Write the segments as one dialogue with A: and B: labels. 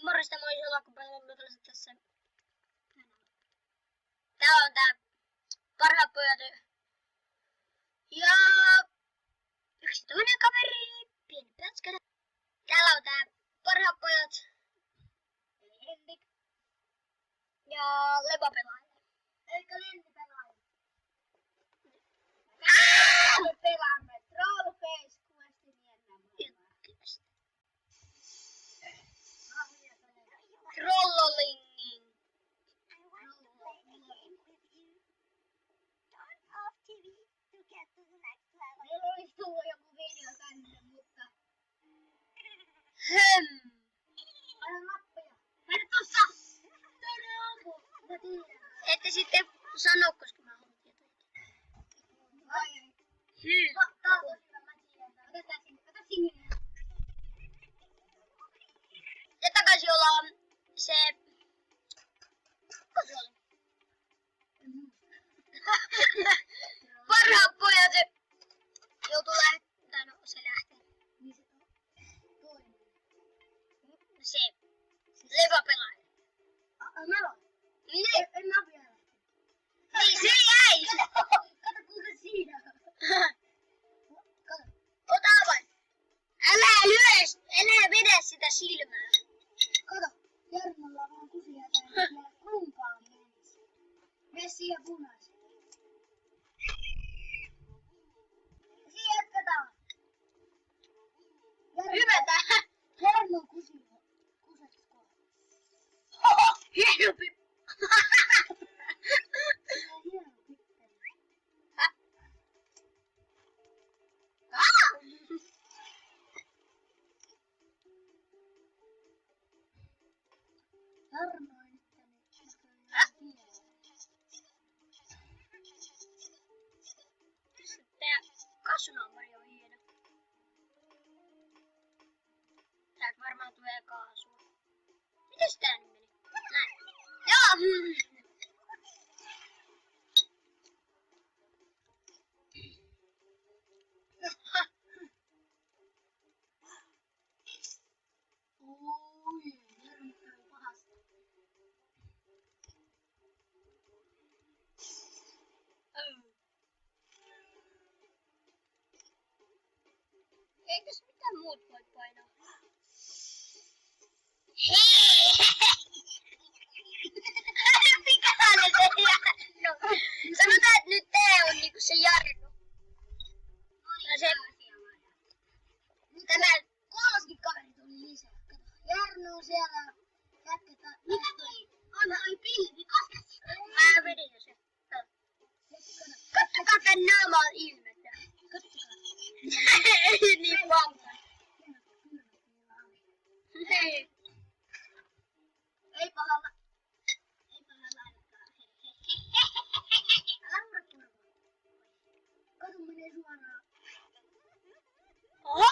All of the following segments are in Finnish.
A: Morjesta, moi Jalakupalvelu tässä. Tää on tää parhaat pojat. Ja yksi toinen kaveri, pieni pätkä. Täällä on tää parhaat pojat. Eli Henrik. Ja Lepa-pelaaja. Eikä Lenni-pelaaja. Me pelaamme Trollface Questin ykköstä. Trollolingin. Meillä olisi tullut joku video tänne, mutta... Aina nappeja. Mene tossa! Toinen ampu! Mä tiedän. Ette sitten sano, koska mä haluan tietoja. Tää on hyvä, mä tiedän. Otetaan sinne. Ota sinne. Ja takaisin ollaan se... Kuka se oli? Parhaat pojat joutuu lähtemään, no se lähtee. Niin se on toinen. Se Lepa-pelaaja. Mä oon? Niin. En mä vielä lähtenyt. Niin se jäi! Kato kuinka siinä on. Kato. Ota avain. Älä vedä sitä silmää. Kato, Jarmolla on vaan kusia täällä rumpaan mennessä. Mene siihen punaiseen. Siihen jatketaan. Hyvä tää. Jarmon kuseksi kohta. Hieno pippi. Hieno pippeli. Jarmo ei nyt tänne tää kasvunaamari on hieno. Täältä varmaan tulee kaasua. Mites tää nyt meni? Näin. Joo! Oi, järmittää pahasti. Eikös mitään muut voi painaa? Mikähän se Jarno? Sanotaan, että nyt tää on niinku se Jarno. Ja se... Tämä kolmaskin kaveri tuli lisää. Kato, Jarno on siellä. Jatketaan. Mitä tuli? Oi pilvi, koska se? Mä vedin jo sen. Kattokaa tän naaman ilmettä. Kattokaa. Ei niin vanha. Hei. Ei pahalla. Ei pahalla ainakaan. Älä uura kurvaa. Kato menee suoraan. Oho!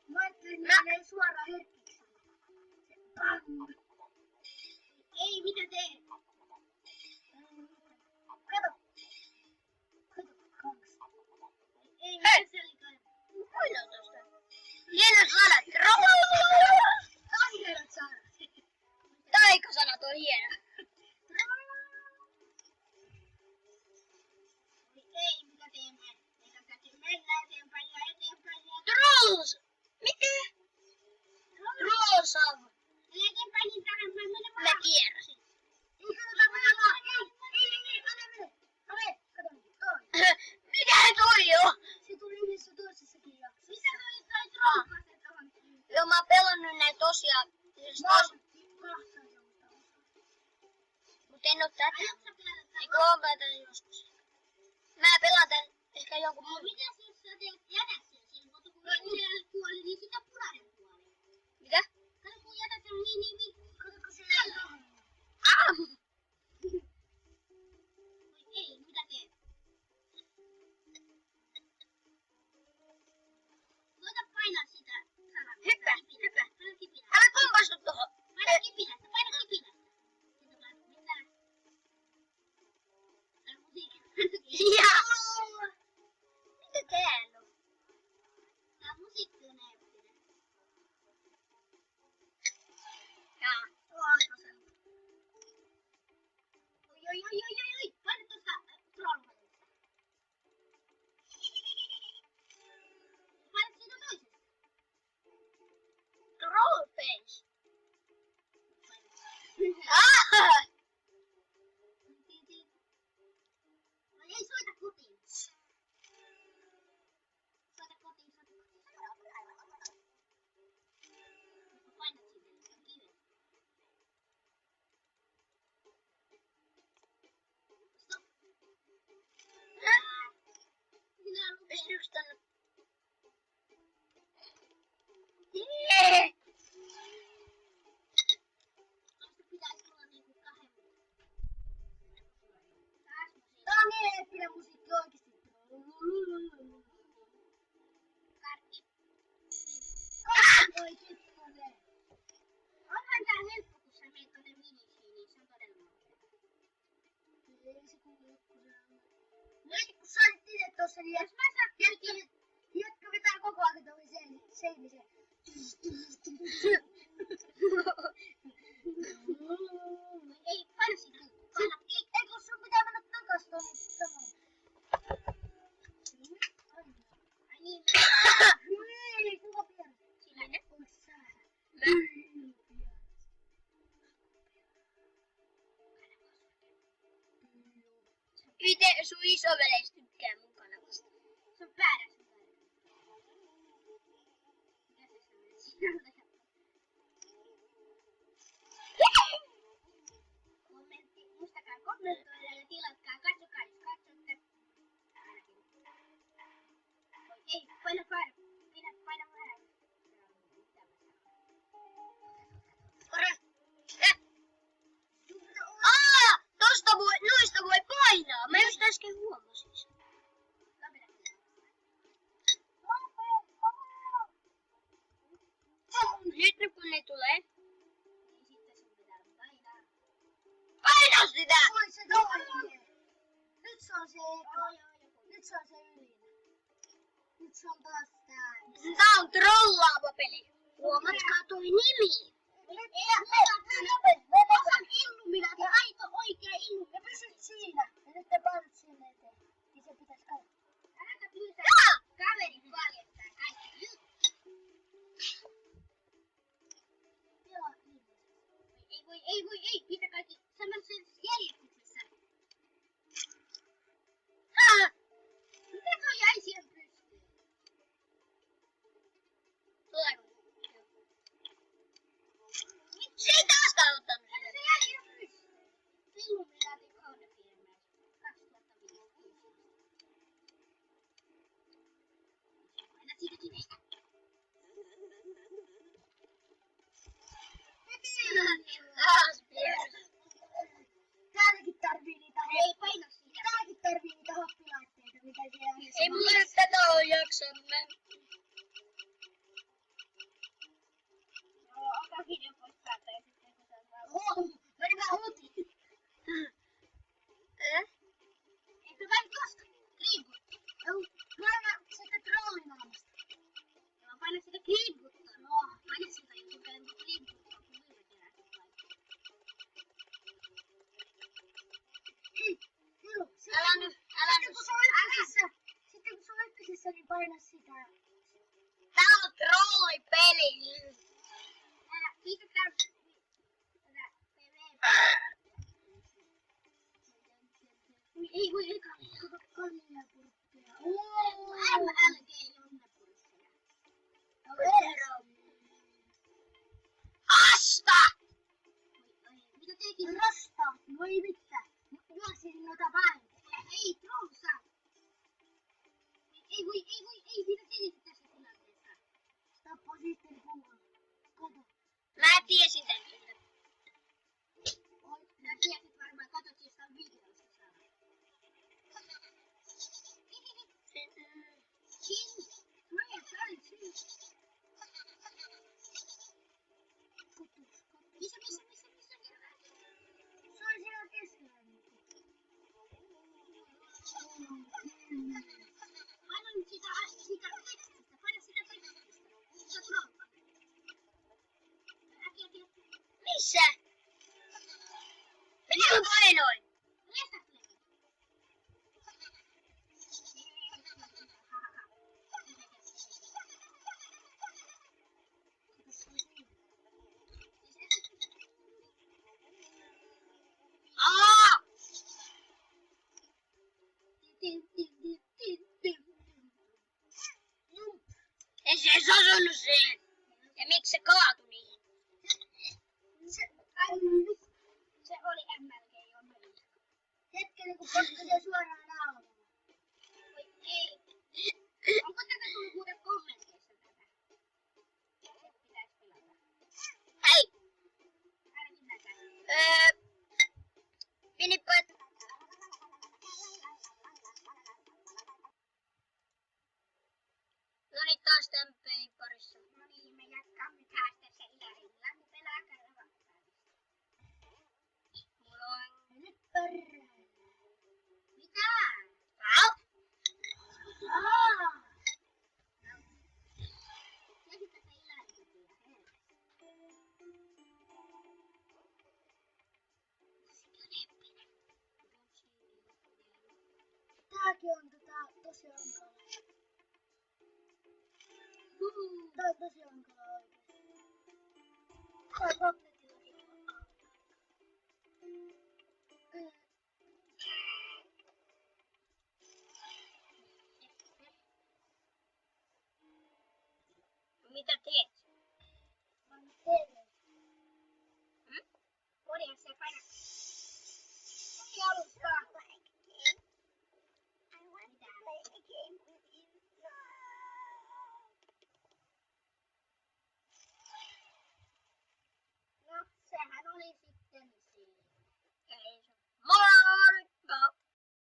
A: Mä ajattelin, että menee suoraan herkkikselle. Se pam! Ei, mitä teet? Kato! Kato, kaksi. Ei, mitä se oli kai? Kuinka tosta? Hienot sanat! Hienot sanat! Taikasanat on hieno. Ei, mitä teemme? Meidän täytyy mennä eteenpäin ja eteenpäin ja... Trolls! Mitä? Trolls on. Eteenpäin niin tänne mä menen vaan. Mä kierräsin. Ei kannata mennä vaan. Ei, anna mene. Ave, kato nyt, toi. Mikä toi on? Se tuli yhdessä toisessakin jaksossa. Mitä toi trollface tohon? Joo, mä oon pelannut näitä osia. Mut en oo tätä. Eikö oo tätä joskus? Mä pelaan tän ehkä jonkun muun. Mitäs jos sä teet jätät sen siihen, mutta kun yhdellä puoli, niin sitä punainen puoli. Mitä? Kato kun jätät sen niin. Kato kun se ei tohon. Ei, mitä teet? Koita painaa sitä sanaa. Hyppää. Paina kipinää. Älä kompastu tohon. Paina kipinästä. Siitä tulee mitään. Tää musiikki. Joo! Mitä täällä on? Tää musiikki on näyttinen. oi. Paina tuosta trollista. Paina siitä toisesta. Trollface. No ei soita kotiin. Soita kotiin. Painat siitä kiven. Stop. Pystyykö tänne? Jee! Tuosta pitäis tulla niinku 2 Tää on niin eeppinen musiikki oikeesti. Karkki. Voi kipponen. Onhan tää helppo, kun sä meet tonne minisiin, niin se on todella nopea. Ei se kuule joku. Nyt kun sä olit itse tossa, niin jos mä saan jotka vetää koko ajan tuohon seinisen. Ei, paina sitä. Ei kun sun pitää mennä takas tuonne samoin. Ai niin. Hyi, kuka pian? Sinä ne? Oot sä? Ite sun isoveleissä tykkää mun kanavasta. Se on väärä sun väärä. Mikä se sanoo? Sinä kommentti. Muistakaa kommentoida ja tilatkaa. Katsokaa jos katsotte. Ei, paina väärä. Paina väärä. Noista voi painaa. Mä just äsken huomasin sen. Nyt kun ne tulee. Niin sitten sun pitää painaa. Paina sitä! Oi se toinen. Nyt se on se eka. Nyt se on se ylinen. Nyt se on taas tää. Tää on trollaava peli. Huomatkaa toi nimi. Mä on Illuminaati, aito oikea Illuminaati. Ja pysyt siinä. Ja nyt te painat sinne eteen. Niin se pitäis kaikki. Äläkä pyytää. Kaveri paljastaa kaikki juttu. Ei. Pitää kaikki samassa järjestyksessä. Miten se jäi siihen pystyyn? Tuleeko? Se ei taaskaan ottanut sitä. Se jäi ihan pystyyn. Illuminaatin kohdefirmeys 2015. Aina siitä kivestä. Täälläkin tarvii niitä happilaitteita, mitä siellä on. Ei mulla nyt tätä oo jaksamme. Joo, ota video pois päältä ja sitten kun sä saa... Meni mä huutiin. Eikö vain tosta? Kriiput. Paina sitä trollinaamasta. Joo, paina sitä kriiputtaa. No, paina sitä, jos sun käy kriiputtaa, kun muilla kerätä vaikka. Hiru, älä nyt. Sitten kun se on ykkösessä, niin paina sitä. Tää on trollipeli. Älä, pistetään. Ei kallia purkkeja. MLG jonnepurkkeja. Asta! Mitä tekin? Rasta! No ei mitään. Juoksin noita päin. Ei, trousa! Ei, mitä telisit tässä tilanteessa? Tappo sitten puuhun. Kato. Mä tiesin tän kyllä. Oi, sä tiesit varmaan. Katot jostain videosta saa. Cheese! Missä? Se on siellä keskellä. Paina nyt sitä tekstistä. Paina sitä tekstistä. Sitä trollaa. Äkkiä. Missä? Minä painoin. hetkellä, kun pakkasia suoraan naulalla. Oi ei. Onko tätä tullut muuten kommenteissa tätä? Se pitäis pelata. Hei! Ainakin näitä. Minipojat. No niin, taas tämän pelin parissa. No niin, me jatkamme taas tässä Ilariilla, kun pelaa Karavattaanista. Mulla on nyt parhaillaan. Mitä? Au! Jätin tätä Ilariilla tääkin on tosi hankala. Tää on tosi hankala oikeesti.